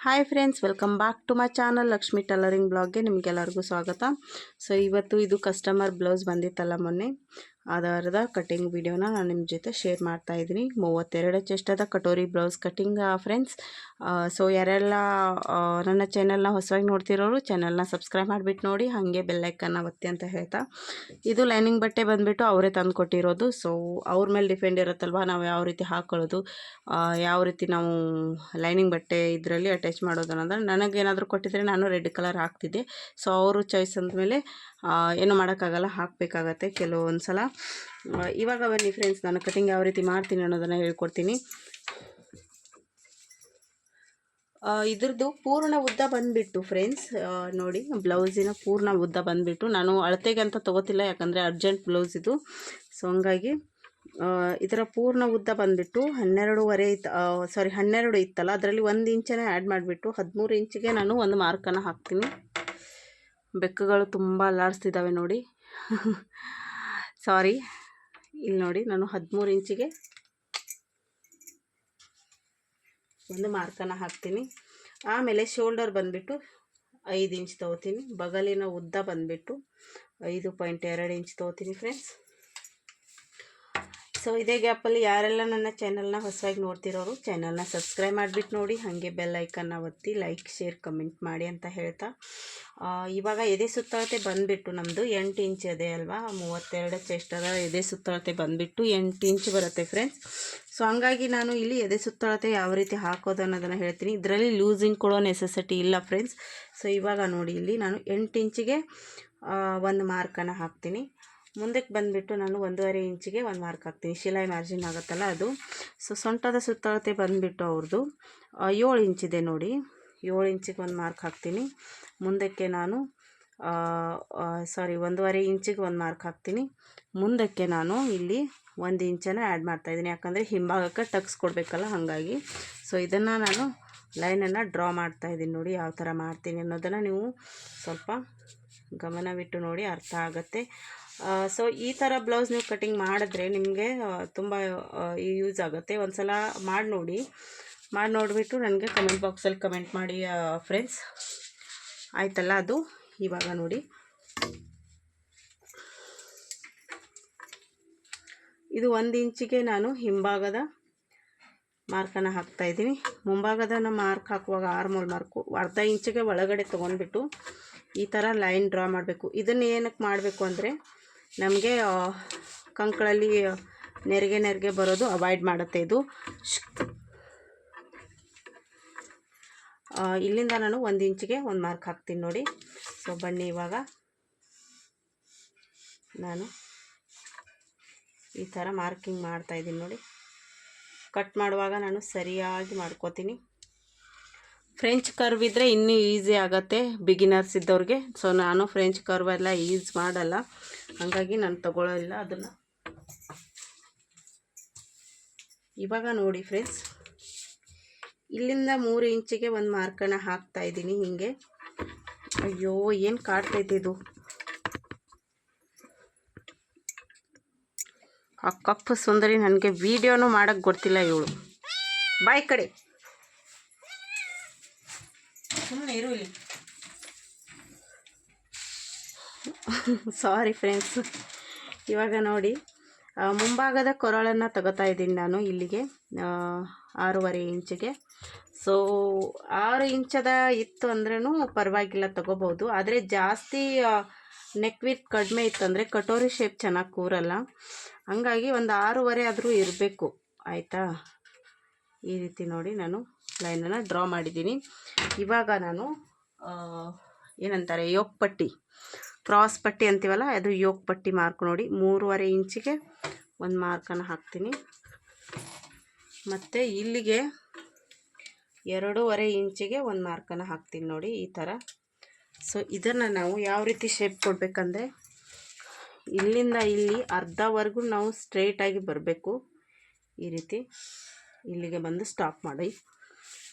Hi friends, welcome back to my channel Lakshmi tailoring ಬ್ಲಾಗ್ಗೆ ನಿಮಗೆಲ್ಲರಿಗೂ ಸ್ವಾಗತ. ಸೊ ಇವತ್ತು ಇದು ಕಸ್ಟಮರ್ ಬ್ಲೌಸ್ ಬಂದಿತ್ತಲ್ಲ ಮೊನ್ನೆ, ಅದರದ ಕಟಿಂಗ್ ವಿಡಿಯೋನ ನಾನು ನಿಮ್ಮ ಜೊತೆ ಶೇರ್ ಮಾಡ್ತಾ ಇದ್ದೀನಿ. 32 ಚೆಸ್ಟದ katori blouse cutting friends. So ಯಾರೆಲ್ಲ ನನ್ನ ಚಾನಲ್ನ ಹೊಸದಾಗಿ ನೋಡ್ತಿರೋರು ಚಾನಲ್ನ ಸಬ್ಸ್ಕ್ರೈಬ್ ಮಾಡಿಬಿಟ್ಟು ನೋಡಿ, ಹಾಗೆ ಬೆಲ್ಲೈಕನ್ನ ಒತ್ತಿ ಅಂತ ಹೇಳ್ತಾ, ಇದು ಲೈನಿಂಗ್ ಬಟ್ಟೆ ಬಂದುಬಿಟ್ಟು ಅವರೇ ತಂದು ಕೊಟ್ಟಿರೋದು. ಸೊ ಅವ್ರ ಮೇಲೆ ಡಿಪೆಂಡ್ ಇರುತ್ತಲ್ವ ನಾವು ಯಾವ ರೀತಿ ಹಾಕ್ಕೊಳ್ಳೋದು, ಯಾವ ರೀತಿ ನಾವು ಲೈನಿಂಗ್ ಬಟ್ಟೆ ಇದರಲ್ಲಿ ಅಟ್ಯಾಚ್ ಮಾಡೋದು ಅನ್ನೋದು. ನನಗೇನಾದರೂ ಕೊಟ್ಟಿದ್ರೆ ನಾನು ರೆಡ್ ಕಲರ್ ಹಾಕ್ತಿದ್ದೆ. ಸೊ ಅವರು ಚಾಯ್ಸ್ ಅಂದಮೇಲೆ ಏನು ಮಾಡೋಕ್ಕಾಗಲ್ಲ, ಹಾಕಬೇಕಾಗತ್ತೆ ಕೆಲವೊಂದು ಸಲ. ಇವಾಗ ಬನ್ನಿ ಫ್ರೆಂಡ್ಸ್, ನಾನು ಕಟಿಂಗ್ ಯಾವ ರೀತಿ ಮಾಡ್ತೀನಿ ಅನ್ನೋದನ್ನು ಹೇಳ್ಕೊಡ್ತೀನಿ. ಇದ್ರದ್ದು ಪೂರ್ಣ ಉದ್ದ ಬಂದುಬಿಟ್ಟು ಫ್ರೆಂಡ್ಸ್ ನೋಡಿ, ಬ್ಲೌಸಿನ ಪೂರ್ಣ ಉದ್ದ ಬಂದುಬಿಟ್ಟು ನಾನು ಅಳತೆಗೆ ಅಂತ ತೊಗೋತಿಲ್ಲ, ಯಾಕಂದರೆ ಅರ್ಜೆಂಟ್ ಬ್ಲೌಸ್ ಇದು. ಸೊ ಹಂಗಾಗಿ ಇದರ ಪೂರ್ಣ ಉದ್ದ ಬಂದುಬಿಟ್ಟು 12 ಇತ್ತಲ್ಲ, ಅದರಲ್ಲಿ 1 ಇಂಚನೇ ಆ್ಯಡ್ ಮಾಡಿಬಿಟ್ಟು 13 ಇಂಚಿಗೆ ನಾನು ಒಂದು ಮಾರ್ಕನ್ನು ಹಾಕ್ತೀನಿ. ಬೆಕ್ಕುಗಳು ತುಂಬ ಅಲ್ಲಾಡಿಸ್ತಿದ್ದಾವೆ ನೋಡಿ ಸಾರಿ. ಇಲ್ಲಿ ನೋಡಿ, ನಾನು 13 ಇಂಚಿಗೆ ಒಂದು ಮಾರ್ಕನ್ನು ಹಾಕ್ತೀನಿ. ಆಮೇಲೆ ಶೋಲ್ಡರ್ ಬಂದುಬಿಟ್ಟು 5 ಇಂಚ್ ತೊಗೋತೀನಿ. ಬಗಲಿನ ಉದ್ದ ಬಂದುಬಿಟ್ಟು 5.2 ಇಂಚ್ ತೊಗೋತೀನಿ ಫ್ರೆಂಡ್ಸ್. ಸೊ ಇದೇ ಗ್ಯಾಪಲ್ಲಿ ಯಾರೆಲ್ಲ ನನ್ನ ಚಾನಲ್ನ ಹೊಸದಾಗಿ ನೋಡ್ತಿರೋರು ಚಾನಲ್ನ ಸಬ್ಸ್ಕ್ರೈಬ್ ಮಾಡಿಬಿಟ್ಟು ನೋಡಿ, ಹಾಗೆ ಬೆಲ್ ಐಕನ್ನ ಒತ್ತಿ ಲೈಕ್ ಶೇರ್ ಕಮೆಂಟ್ ಮಾಡಿ ಅಂತ ಹೇಳ್ತಾ, ಇವಾಗ ಎದೆ ಸುತ್ತಳತೆ ಬಂದುಬಿಟ್ಟು ನಮ್ಮದು 8 ಇಂಚ್ ಇದೆ ಅಲ್ವಾ, 32 ಚೆಸ್ಟದ ಎದೆ ಸುತ್ತಳತೆ ಬಂದುಬಿಟ್ಟು 8 ಇಂಚ್ ಬರುತ್ತೆ ಫ್ರೆಂಡ್ಸ್. ಸೊ ಹಂಗಾಗಿ ನಾನು ಇಲ್ಲಿ ಎದೆ ಸುತ್ತಳತೆ ಯಾವ ರೀತಿ ಹಾಕೋದು ಅನ್ನೋದನ್ನು ಹೇಳ್ತೀನಿ. ಇದರಲ್ಲಿ ಲೂಸಿಂಗ್ ಕೊಡೋ ನೆಸೆಸಿಟಿ ಇಲ್ಲ ಫ್ರೆಂಡ್ಸ್. ಸೊ ಇವಾಗ ನೋಡಿ, ಇಲ್ಲಿ ನಾನು 8 ಇಂಚಿಗೆ ಒಂದು ಮಾರ್ಕನ್ನು ಹಾಕ್ತೀನಿ. ಮುಂದಕ್ಕೆ ಬಂದುಬಿಟ್ಟು ನಾನು 1.5 ಇಂಚಿಗೆ ಒಂದು ಮಾರ್ಕ್ ಹಾಕ್ತೀನಿ, ಶಿಲಾಯಿ ಮಾರ್ಜಿನ್ ಆಗುತ್ತಲ್ಲ ಅದು. ಸೊ ಸೊಂಟದ ಸುತ್ತಳತೆ ಬಂದುಬಿಟ್ಟು ಅವ್ರದ್ದು 7 ಇಂಚಿದೆ ನೋಡಿ, 7 ಇಂಚಿಗೆ ಒಂದು ಮಾರ್ಕ್ ಹಾಕ್ತೀನಿ. ಮುಂದಕ್ಕೆ ನಾನು 1.5 ಇಂಚಿಗೆ ಒಂದು ಮಾರ್ಕ್ ಹಾಕ್ತೀನಿ. ಮುಂದಕ್ಕೆ ನಾನು ಇಲ್ಲಿ 1 ಇಂಚನ್ನು ಆ್ಯಡ್ ಮಾಡ್ತಾಯಿದ್ದೀನಿ, ಯಾಕಂದರೆ ಹಿಂಭಾಗಕ್ಕೆ ಟಕ್ಸ್ ಕೊಡಬೇಕಲ್ಲ, ಹಾಗಾಗಿ. ಸೊ ಇದನ್ನು ನಾನು ಲೈನನ್ನು ಡ್ರಾ ಮಾಡ್ತಾಯಿದ್ದೀನಿ ನೋಡಿ, ಯಾವ ಥರ ಮಾಡ್ತೀನಿ ಅನ್ನೋದನ್ನು ನೀವು ಸ್ವಲ್ಪ ಗಮನವಿಟ್ಟು ನೋಡಿ, ಅರ್ಥ ಆಗುತ್ತೆ. ಸೊ ಈ ಥರ ಬ್ಲೌಸ್ ನೀವು ಕಟಿಂಗ್ ಮಾಡಿದ್ರೆ ನಿಮಗೆ ತುಂಬ ಯೂಸ್ ಆಗುತ್ತೆ. ಒಂದು ಸಲ ಮಾಡಿ ನೋಡಿಬಿಟ್ಟು ನನಗೆ ಕಮೆಂಟ್ ಬಾಕ್ಸಲ್ಲಿ ಕಮೆಂಟ್ ಮಾಡಿ ಫ್ರೆಂಡ್ಸ್, ಆಯ್ತಲ್ಲ ಅದು. ಇವಾಗ ನೋಡಿ, ಇದು 1 ಇಂಚಿಗೆ ನಾನು ಹಿಂಭಾಗದ ಮಾರ್ಕನ್ನು ಹಾಕ್ತಾಯಿದ್ದೀನಿ. ಮುಂಭಾಗದ ಮಾರ್ಕ್ ಹಾಕುವಾಗ ಆರ್ಮೋಲ್ ಮಾರ್ಕು 1/2 ಇಂಚಿಗೆ ಒಳಗಡೆ ತೊಗೊಂಡ್ಬಿಟ್ಟು ಈ ಥರ ಲೈನ್ ಡ್ರಾ ಮಾಡಬೇಕು. ಇದನ್ನು ಏನಕ್ಕೆ ಮಾಡಬೇಕು ಅಂದರೆ ನಮಗೆ ಕಂಕಳಲ್ಲಿ ನೆರಿಗೆ ಬರೋದು ಅವಾಯ್ಡ್ ಮಾಡುತ್ತೆ ಇದು. ಇಲ್ಲಿಂದ ನಾನು 1 ಇಂಚಿಗೆ ಒಂದು ಮಾರ್ಕ್ ಹಾಕ್ತೀನಿ ನೋಡಿ. ಸೊ ಬನ್ನಿ, ಇವಾಗ ನಾನು ಈ ಥರ ಮಾರ್ಕಿಂಗ್ ಮಾಡ್ತಾಯಿದ್ದೀನಿ ನೋಡಿ. ಕಟ್ ಮಾಡುವಾಗ ನಾನು ಸರಿಯಾಗಿ ಮಾಡ್ಕೋತೀನಿ. ಫ್ರೆಂಚ್ ಕರ್ವ್ ಇದ್ದರೆ ಇನ್ನೂ ಈಸಿ ಆಗುತ್ತೆ ಬಿಗಿನರ್ಸ್ ಇದ್ದವ್ರಿಗೆ. ಸೊ ನಾನು ಫ್ರೆಂಚ್ ಕರ್ವ್ ಎಲ್ಲ ಯೂಸ್ ಮಾಡಲ್ಲ, ಹಾಗಾಗಿ ನಾನು ತಗೊಳ್ಳೋಲ್ಲ ಅದನ್ನು. ಇವಾಗ ನೋಡಿ ಫ್ರೆಂಡ್ಸ್, ಇಲ್ಲಿಂದ 3 ಇಂಚಿಗೆ ಒಂದು ಮಾರ್ಕನ್ನು ಹಾಕ್ತಾಯಿದ್ದೀನಿ ಹಿಂಗೆ. ಅಯ್ಯೋ, ಏನು ಕಾಡ್ತೈತೆ ಇದು. ಆ ಕಪ್ಪು ಸುಂದರಿ ನನಗೆ ವೀಡಿಯೋನೂ ಮಾಡೋಕ್ಕೆ ಗೊತ್ತಿಲ್ಲ ಇವಳು. ಬಾಯ್ ಕಡೆ ಸುಮ್ಮನೆ ಇರು ಇಲ್ಲಿ. Sorry friends. ಇವಾಗ ನೋಡಿ, ಮುಂಭಾಗದ ಕೊರಳನ್ನು ತಗೋತಾ ಇದ್ದೀನಿ ನಾನು ಇಲ್ಲಿಗೆ 6.5 ಇಂಚಿಗೆ. ಸೊ 6 ಇಂಚದ ಇತ್ತು ಅಂದ್ರೂ ಪರವಾಗಿಲ್ಲ, ತಗೋಬೋದು. ಆದರೆ ಜಾಸ್ತಿ ನೆಕ್ ವಿತ್ ಕಡಿಮೆ ಇತ್ತಂದರೆ ಕಟೋರಿ ಶೇಪ್ ಚೆನ್ನಾಗಿ ಕೂರಲ್ಲ, ಹಂಗಾಗಿ ಒಂದು 6.5 ಆದರೂ ಇರಬೇಕು, ಆಯಿತಾ. ಈ ರೀತಿ ನೋಡಿ ನಾನು ಲೈನನ್ನು ಡ್ರಾ ಮಾಡಿದ್ದೀನಿ. ಇವಾಗ ನಾನು ಏನಂತಾರೆ, ಯೋಕ್ ಪಟ್ಟಿ, ಕ್ರಾಸ್ ಪಟ್ಟಿ ಅಂತೀವಲ್ಲ, ಅದು ಯೋಕ್ ಪಟ್ಟಿ ಮಾರ್ಕ್ ನೋಡಿ 3.5 ಇಂಚಿಗೆ ಒಂದು ಮಾರ್ಕನ್ನು ಹಾಕ್ತೀನಿ. ಮತ್ತು ಇಲ್ಲಿಗೆ 2.5 ಇಂಚಿಗೆ ಒಂದು ಮಾರ್ಕನ್ನು ಹಾಕ್ತೀನಿ ನೋಡಿ, ಈ ಥರ. ಸೊ ಇದನ್ನು ನಾವು ಯಾವ ರೀತಿ ಶೇಪ್ ಕೊಡಬೇಕಂದ್ರೆ, ಇಲ್ಲಿಂದ ಇಲ್ಲಿ ಅರ್ಧವರೆಗೂ ನಾವು ಸ್ಟ್ರೈಟಾಗಿ ಬರಬೇಕು, ಈ ರೀತಿ ಇಲ್ಲಿಗೆ ಬಂದು ಸ್ಟಾಪ್ ಮಾಡಿ.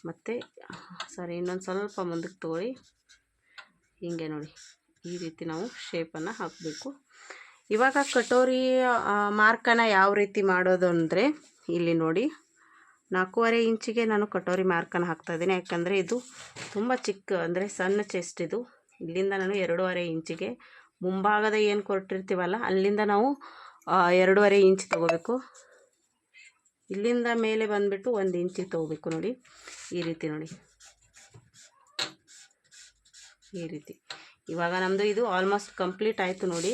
ಮತ್ತು ಇನ್ನೊಂದು ಸ್ವಲ್ಪ ಮುಂದಕ್ಕೆ ತಗೊಳ್ಳಿ, ಹೀಗೆ ನೋಡಿ, ಈ ರೀತಿ ನಾವು ಶೇಪನ್ನು ಹಾಕಬೇಕು. ಇವಾಗ ಕಟೋರಿ ಮಾರ್ಕನ್ನು ಯಾವ ರೀತಿ ಮಾಡೋದು ಅಂದರೆ, ಇಲ್ಲಿ ನೋಡಿ, 4.5 ಇಂಚಿಗೆ ನಾನು ಕಟೋರಿ ಮಾರ್ಕನ್ನು ಹಾಕ್ತಾಯಿದ್ದೀನಿ. ಯಾಕಂದರೆ ಇದು ತುಂಬ ಚಿಕ್ಕ ಅಂದರೆ ಸಣ್ಣ ಚೆಸ್ಟ್ ಇದು. ಇಲ್ಲಿಂದ ನಾನು 2.5 ಇಂಚಿಗೆ ಮುಂಭಾಗದ ಏನು ಕೊಟ್ಟಿರ್ತೀವಲ್ಲ ಅಲ್ಲಿಂದ ನಾವು 2.5 ಇಂಚ್ ತೊಗೋಬೇಕು. ಇಲ್ಲಿಂದ ಮೇಲೆ ಬಂದುಬಿಟ್ಟು 1 ಇಂಚಿಗೆ ತೊಗೋಬೇಕು. ನೋಡಿ ಈ ರೀತಿ ನೋಡಿ, ಈ ರೀತಿ. ಇವಾಗ ನಮ್ಮದು ಇದು ಆಲ್ಮೋಸ್ಟ್ ಕಂಪ್ಲೀಟ್ ಆಯಿತು ನೋಡಿ,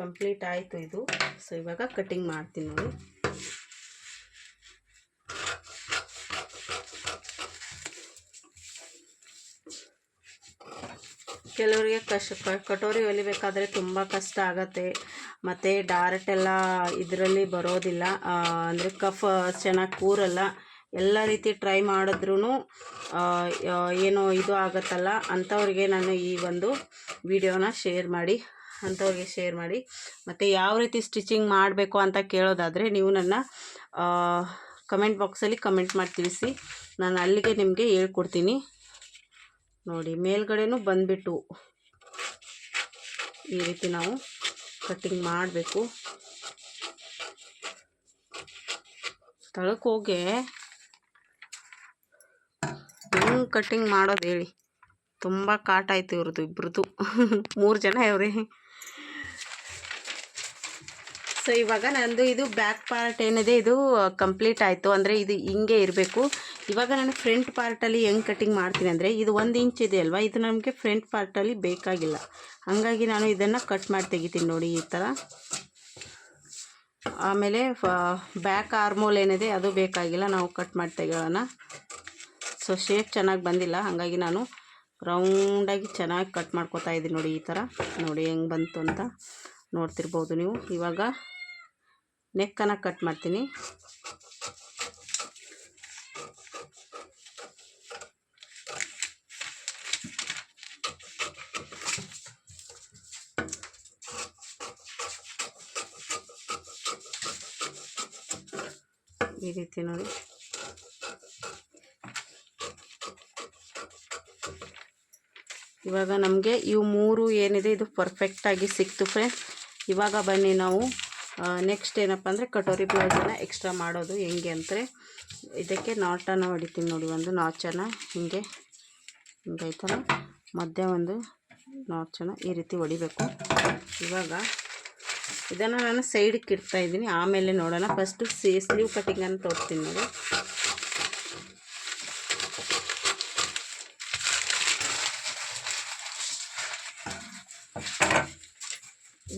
ಕಂಪ್ಲೀಟ್ ಆಯಿತು ಇದು. ಸೊ ಇವಾಗ ಕಟಿಂಗ್ ಮಾಡ್ತೀನಿ ನೋಡಿ. ಕೆಲವರಿಗೆ ಕಟೋರಿ ಹೊಲಿಬೇಕಾದ್ರೆ ತುಂಬ ಕಷ್ಟ ಆಗತ್ತೆ, ಮತ್ತು ಡೈರೆಕ್ಟ್ ಎಲ್ಲ ಇದರಲ್ಲಿ ಬರೋದಿಲ್ಲ, ಅಂದರೆ ಕಫ್ ಚೆನ್ನಾಗಿ ಕೂರಲ್ಲ. ಎಲ್ಲ ರೀತಿ ಟ್ರೈ ಮಾಡಿದ್ರೂ ಏನೋ ಇದು ಆಗುತ್ತಲ್ಲ, ಅಂಥವ್ರಿಗೆ ನಾನು ಈ ಒಂದು ವಿಡಿಯೋನ ಅಂಥವ್ರಿಗೆ ಶೇರ್ ಮಾಡಿ. ಮತ್ತು ಯಾವ ರೀತಿ ಸ್ಟಿಚಿಂಗ್ ಮಾಡಬೇಕು ಅಂತ ಕೇಳೋದಾದರೆ ನೀವು ನನ್ನ ಕಮೆಂಟ್ ಬಾಕ್ಸಲ್ಲಿ ಕಮೆಂಟ್ ಮಾಡಿ ತಿಳಿಸಿ, ನಾನು ಅಲ್ಲಿಗೆ ನಿಮಗೆ ಹೇಳ್ಕೊಡ್ತೀನಿ. ನೋಡಿ ಮೇಲ್ಗಡೆನೂ ಬಂದುಬಿಟ್ಟು ಈ ರೀತಿ ನಾವು ಕಟ್ಟಿಂಗ್ ಮಾಡಬೇಕು. ತಳಕ್ಕೆ ಹೋಗಿ ಹೆಂಗೆ ಕಟ್ಟಿಂಗ್ ಮಾಡೋದು ಹೇಳಿ, ತುಂಬ ಕಾಟ ಆಯ್ತು ಇವ್ರದ್ದು ಇಬ್ರದ್ದು 3 ಜನ ಇವ್ರಿ. ಸೊ ಇವಾಗ ನಂದು ಇದು ಬ್ಯಾಕ್ ಪಾರ್ಟ್ ಏನಿದೆ ಇದು ಕಂಪ್ಲೀಟ್ ಆಯಿತು. ಅಂದರೆ ಇದು ಹಿಂಗೆ ಇರಬೇಕು. ಇವಾಗ ನಾನು ಫ್ರಂಟ್ ಪಾರ್ಟಲ್ಲಿ ಹೆಂಗೆ ಕಟ್ಟಿಂಗ್ ಮಾಡ್ತೀನಿ ಅಂದರೆ, ಇದು 1 ಇಂಚ್ ಇದೆ ಅಲ್ವಾ, ಇದು ನಮಗೆ ಫ್ರಂಟ್ ಪಾರ್ಟಲ್ಲಿ ಬೇಕಾಗಿಲ್ಲ. ಹಾಗಾಗಿ ನಾನು ಇದನ್ನು ಕಟ್ ಮಾಡಿ ತೆಗಿತೀನಿ ನೋಡಿ ಈ ಥರ. ಆಮೇಲೆ ಬ್ಯಾಕ್ ಆರ್ಮೋಲ್ ಏನಿದೆ ಅದು ಬೇಕಾಗಿಲ್ಲ, ನಾವು ಕಟ್ ಮಾಡಿ ತೆಗೋಣ. ಸೊ ಶೇಪ್ ಚೆನ್ನಾಗಿ ಬಂದಿಲ್ಲ, ಹಾಗಾಗಿ ನಾನು ರೌಂಡಾಗಿ ಚೆನ್ನಾಗಿ ಕಟ್ ಮಾಡ್ಕೊತಾ ಇದ್ದೀನಿ ನೋಡಿ ಈ ಥರ. ನೋಡಿ ಹೆಂಗೆ ಬಂತು ಅಂತ ನೋಡ್ತಿರ್ಬೋದು ನೀವು. ಇವಾಗ ನೆಕ್ಕನ್ನು ಕಟ್ ಮಾಡ್ತೀನಿ. ಈ ರೀತಿ ನೋಡಿ. ಇವಾಗ ನಮಗೆ ಇವು 3 ಏನಿದೆ ಇದು ಪರ್ಫೆಕ್ಟಾಗಿ ಸಿಕ್ತು ಫ್ರೆಂಡ್ಸ್. ಇವಾಗ ಬನ್ನಿ ನಾವು ನೆಕ್ಸ್ಟ್ ಏನಪ್ಪ ಅಂದರೆ ಕಟೋರಿ ಬ್ಲೌಸನ್ನು ಎಕ್ಸ್ಟ್ರಾ ಮಾಡೋದು ಹೆಂಗೆ ಅಂದರೆ, ಇದಕ್ಕೆ ನಾಟನ್ನು ಹೊಡಿತೀನಿ ನೋಡಿ. ಒಂದು ನಾಚನ್ನು ಹಿಂಗೈತಲ್ಲ, ಮಧ್ಯೆ ಒಂದು ನಾಚನ್ನು ಈ ರೀತಿ ಹೊಡಿಬೇಕು. ಇವಾಗ ಇದನ್ನು ನಾನು ಸೈಡಿಗೆ ಇಡ್ತಾಯಿದ್ದೀನಿ, ಆಮೇಲೆ ನೋಡೋಣ. ಫಸ್ಟು ಸ್ಲೀವ್ ಕಟ್ಟಿಂಗನ್ನು ತೋರಿಸ್ತೀನಿ ನೋಡಿ.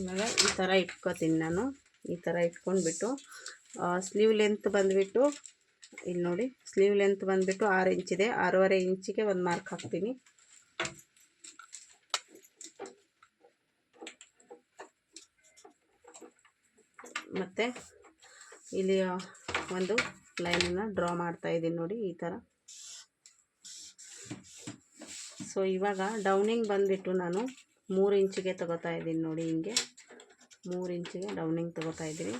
ಇವಾಗ ಈ ಥರ ಇಟ್ಕೋತೀನಿ ನಾನು. ಈ ಥರ ಇಟ್ಕೊಂಡ್ಬಿಟ್ಟು ಸ್ಲೀವ್ ಲೆಂತ್ ಬಂದುಬಿಟ್ಟು ಇಲ್ಲಿ ನೋಡಿ, ಸ್ಲೀವ್ ಲೆಂತ್ ಬಂದುಬಿಟ್ಟು 6 ಇಂಚಿದೆ. 6.5 ಇಂಚಿಗೆ ಒಂದು ಮಾರ್ಕ್ ಹಾಕ್ತೀನಿ. ಮತ್ತು ಇಲ್ಲಿ ಒಂದು ಲೈನನ್ನು ಡ್ರಾ ಮಾಡ್ತಾಯಿದ್ದೀನಿ ನೋಡಿ ಈ ಥರ. ಸೊ ಇವಾಗ ಡೌನಿಂಗ್ ಬಂದುಬಿಟ್ಟು ನಾನು 3 ಇಂಚಿಗೆ ತೊಗೋತಾ ಇದ್ದೀನಿ ನೋಡಿ. ಹಿಂಗೆ 3 ಇಂಚಿಗೆ ಡೌನಿಂಗ್ ತೊಗೋತಾ ಇದ್ದೀನಿ.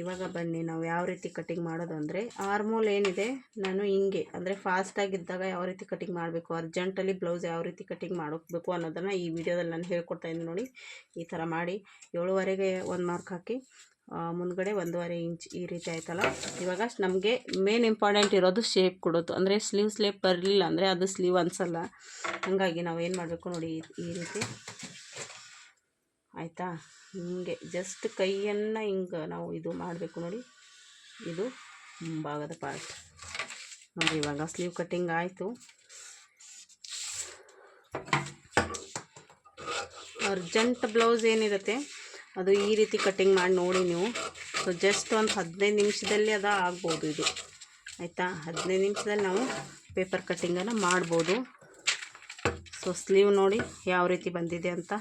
ಇವಾಗ ಬನ್ನಿ ನಾವು ಯಾವ ರೀತಿ ಕಟ್ಟಿಂಗ್ ಮಾಡೋದು ಅಂದರೆ, ಆರ್ಮೋಲ್ ಏನಿದೆ ನಾನು ಹಿಂಗೆ ಅಂದರೆ ಫಾಸ್ಟಾಗಿದ್ದಾಗ ಯಾವ ರೀತಿ ಕಟ್ಟಿಂಗ್ ಮಾಡಬೇಕು, ಅರ್ಜೆಂಟಲ್ಲಿ ಬ್ಲೌಸ್ ಯಾವ ರೀತಿ ಕಟ್ಟಿಂಗ್ ಮಾಡೋಬೇಕು ಅನ್ನೋದನ್ನು ಈ ವಿಡಿಯೋದಲ್ಲಿ ನಾನು ಹೇಳ್ಕೊಡ್ತಾ ಇದ್ದೀನಿ ನೋಡಿ. ಈ ಥರ ಮಾಡಿ 7.5ಗೆ ಒಂದು ಮಾರ್ಕ್ ಹಾಕಿ ಮುಂದ್ಗಡೆ 1.5 ಇಂಚ್ ಈ ರೀತಿ ಆಯ್ತಲ್ಲ. ಇವಾಗ ನಮಗೆ ಮೇನ್ ಇಂಪಾರ್ಟೆಂಟ್ ಇರೋದು ಶೇಪ್ ಕೊಡೋದು. ಅಂದರೆ ಸ್ಲೀವ್ ಬರಲಿಲ್ಲ ಅಂದರೆ ಅದು ಸ್ಲೀವ್ ಅನಿಸಲ್ಲ. ಹಾಗಾಗಿ ನಾವು ಏನು ಮಾಡಬೇಕು ನೋಡಿ, ಈ ರೀತಿ ಆಯಿತಾ. ಹಿಂಗೆ ಜಸ್ಟ್ ಕೈಯನ್ನು ಹಿಂಗೆ ನಾವು ಇದು ಮಾಡಬೇಕು ನೋಡಿ. ಇದು ಮುಂಭಾಗದ ಪಾರ್ಟ್ ನೋಡಿ. ಇವಾಗ ಸ್ಲೀವ್ ಕಟ್ಟಿಂಗ್ ಆಯಿತು. ಅರ್ಜೆಂಟ್ ಬ್ಲೌಸ್ ಏನಿರುತ್ತೆ ಅದು ಈ ರೀತಿ ಕಟ್ಟಿಂಗ್ ಮಾಡಿ ನೋಡಿ ನೀವು. ಸೊ ಜಸ್ಟ್ ಒಂದು 15 ನಿಮಿಷದಲ್ಲಿ ಅದು ಆಗ್ಬೋದು ಇದು, ಆಯಿತಾ. 15 ನಿಮಿಷದಲ್ಲಿ ನಾವು ಪೇಪರ್ ಕಟ್ಟಿಂಗನ್ನು ಮಾಡ್ಬೋದು. ಸೊ ಸ್ಲೀವ್ ನೋಡಿ ಯಾವ ರೀತಿ ಬಂದಿದೆ ಅಂತ.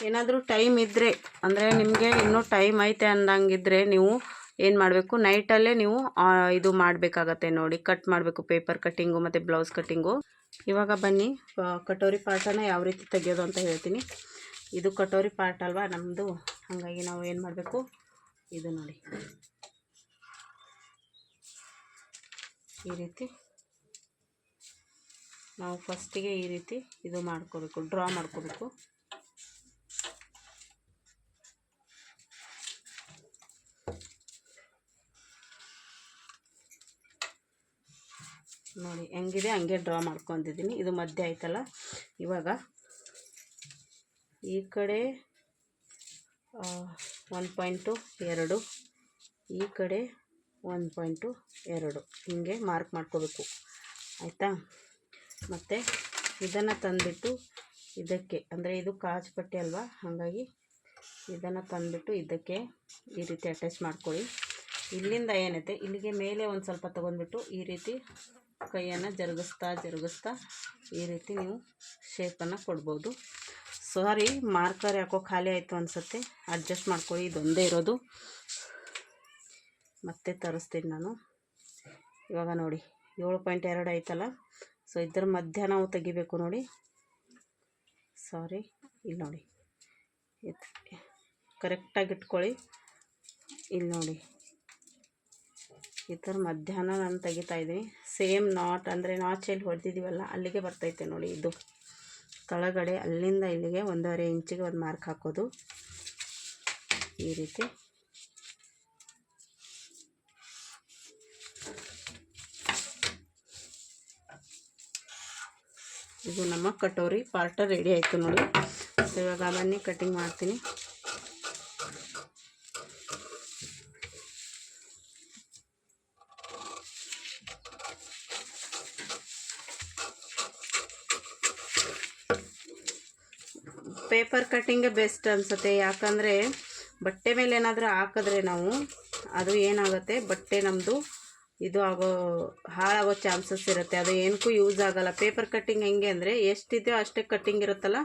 ಏನಾದರೂ ಟೈಮ್ ಇದ್ದರೆ ಅಂದರೆ ನಿಮಗೆ ಇನ್ನೂ ಟೈಮ್ ಐತೆ ಅಂದಂಗಿದ್ರೆ ನೀವು ಏನು ಮಾಡಬೇಕು, ನೈಟಲ್ಲೇ ನೀವು ಇದು ಮಾಡಬೇಕಾಗತ್ತೆ ನೋಡಿ, ಕಟ್ ಮಾಡಬೇಕು ಪೇಪರ್ ಕಟ್ಟಿಂಗು ಮತ್ತು ಬ್ಲೌಸ್ ಕಟ್ಟಿಂಗು. ಇವಾಗ ಬನ್ನಿ ಕಟೋರಿ ಪಾರ್ಟನ್ನು ಯಾವ ರೀತಿ ತೆಗೆಯೋದು ಅಂತ ಹೇಳ್ತೀನಿ. ಇದು ಕಟೋರಿ ಪಾರ್ಟ್ ಅಲ್ವಾ ನಮ್ಮದು, ಹಾಗಾಗಿ ನಾವು ಏನು ಮಾಡಬೇಕು, ಇದು ನೋಡಿ ಈ ರೀತಿ ನಾವು ಫಸ್ಟಿಗೆ ಈ ರೀತಿ ಇದು ಮಾಡ್ಕೋಬೇಕು, ಡ್ರಾ ಮಾಡ್ಕೋಬೇಕು. ನೋಡಿ ಹೆಂಗಿದೆ ಹಂಗೆ ಡ್ರಾ ಮಾಡ್ಕೊಂಡಿದ್ದೀನಿ. ಇದು ಮಧ್ಯ ಆಯ್ತಲ್ಲ. ಇವಾಗ ಈ ಕಡೆ 1.2, ಈ ಕಡೆ 1.2 ಹಿಂಗೆ ಮಾರ್ಕ್ ಮಾಡ್ಕೋಬೇಕು ಆಯಿತಾ. ಮತ್ತು ಇದನ್ನು ತಂದುಬಿಟ್ಟು ಇದಕ್ಕೆ, ಅಂದರೆ ಇದು ಕಾಜು ಪಟ್ಟಿ ಅಲ್ವಾ, ಹಾಗಾಗಿ ಇದನ್ನು ತಂದುಬಿಟ್ಟು ಇದಕ್ಕೆ ಈ ರೀತಿ ಅಟ್ಯಾಚ್ ಮಾಡ್ಕೊಳ್ಳಿ. ಇಲ್ಲಿಂದ ಏನೈತೆ ಇಲ್ಲಿಗೆ ಮೇಲೆ ಒಂದು ಸ್ವಲ್ಪ ತೊಗೊಂಡ್ಬಿಟ್ಟು ಈ ರೀತಿ ಕೈಯನ್ನು ಜರುಗಿಸ್ತಾ ಈ ರೀತಿ ನೀವು ಶೇಪನ್ನು ಕೊಡ್ಬೋದು. ಸಾರಿ, ಮಾರ್ಕರ್ ಯಾಕೋ ಖಾಲಿ ಆಯಿತು ಅನಿಸುತ್ತೆ, ಅಡ್ಜಸ್ಟ್ ಮಾಡ್ಕೊಳ್ಳಿ. ಇದೊಂದೇ ಇರೋದು, ಮತ್ತೆ ತರಿಸ್ತೀನಿ ನಾನು. ಇವಾಗ ನೋಡಿ 7.2 ಆಯ್ತಲ್ಲ. ಸೊ ಇದರ ಮಧ್ಯ ನಾವು ತೆಗಿಬೇಕು ನೋಡಿ. ಸಾರಿ, ಇಲ್ಲಿ ನೋಡಿ, ಕರೆಕ್ಟಾಗಿ ಇಟ್ಕೊಳ್ಳಿ. ಇಲ್ಲಿ ನೋಡಿ, ಈ ಥರ ಮಧ್ಯಾಹ್ನ ನಾನು ತೆಗಿತಾಯಿದ್ದೀನಿ. ಸೇಮ್ ನಾಟ್, ಅಂದರೆ ನಾಚಲ್ಲಿ ಹೊಡೆದಿದ್ದೀವಲ್ಲ ಅಲ್ಲಿಗೆ ಬರ್ತೈತೆ ನೋಡಿ. ಇದು ಕೆಳಗಡೆ ಅಲ್ಲಿಂದ ಇಲ್ಲಿಗೆ 1.5 ಇಂಚಿಗೆ ಒಂದು ಮಾರ್ಕ್ ಹಾಕೋದು ಈ ರೀತಿ. ಇದು ನಮ್ಮ ಕಟೋರಿ ಪಾರ್ಟ್ ರೆಡಿ ಆಯಿತು ನೋಡಿ. ಸೊ ಇವಾಗ ಬನ್ನಿ ಕಟ್ಟಿಂಗ್ ಮಾಡ್ತೀನಿ. ಪೇಪರ್ ಕಟ್ಟಿಂಗೇ ಬೆಸ್ಟ್ ಅನಿಸುತ್ತೆ. ಯಾಕಂದರೆ ಬಟ್ಟೆ ಮೇಲೆ ಏನಾದರೂ ಹಾಕಿದ್ರೆ ನಾವು, ಅದು ಏನಾಗುತ್ತೆ, ಬಟ್ಟೆ ನಮ್ಮದು ಇದು ಹಾಳಾಗೋ ಚಾನ್ಸಸ್ ಇರುತ್ತೆ. ಅದು ಏನಕ್ಕೂ ಯೂಸ್ ಆಗೋಲ್ಲ. ಪೇಪರ್ ಕಟ್ಟಿಂಗ್ ಹೆಂಗೆ ಅಂದರೆ ಎಷ್ಟಿದೆಯೋ ಅಷ್ಟೇ ಕಟ್ಟಿಂಗ್ ಇರುತ್ತಲ್ಲ,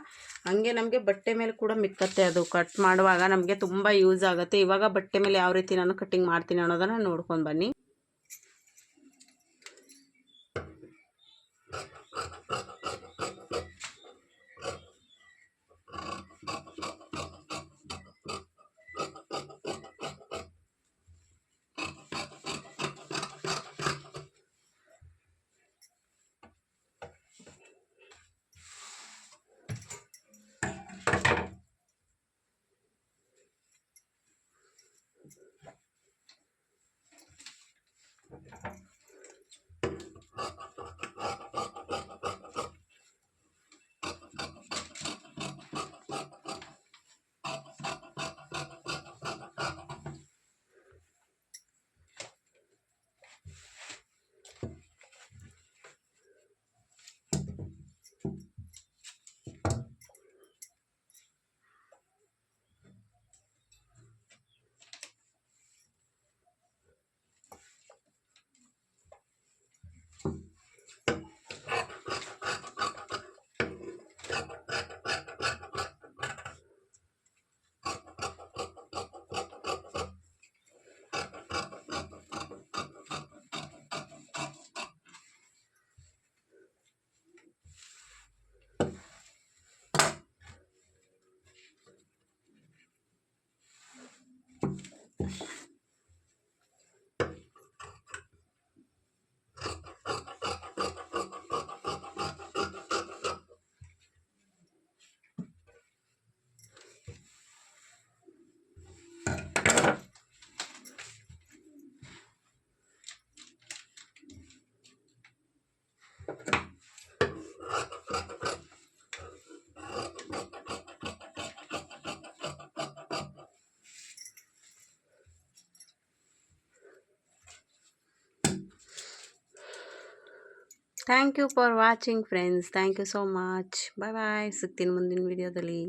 ಹಂಗೆ ನಮಗೆ ಬಟ್ಟೆ ಮೇಲೆ ಕೂಡ ಮಿಕ್ಕತ್ತೆ. ಅದು ಕಟ್ ಮಾಡುವಾಗ ನಮಗೆ ತುಂಬ ಯೂಸ್ ಆಗುತ್ತೆ. ಇವಾಗ ಬಟ್ಟೆ ಮೇಲೆ ಯಾವ ರೀತಿ ನಾನು ಕಟ್ಟಿಂಗ್ ಮಾಡ್ತೀನಿ ಅನ್ನೋದನ್ನು ನೋಡ್ಕೊಂಡು ಬನ್ನಿ. Thank you for watching friends. Thank you so much. Bye bye. ಸಿಗ್ತೀನಿ ಮುಂದಿನ ವಿಡಿಯೋದಲ್ಲಿ.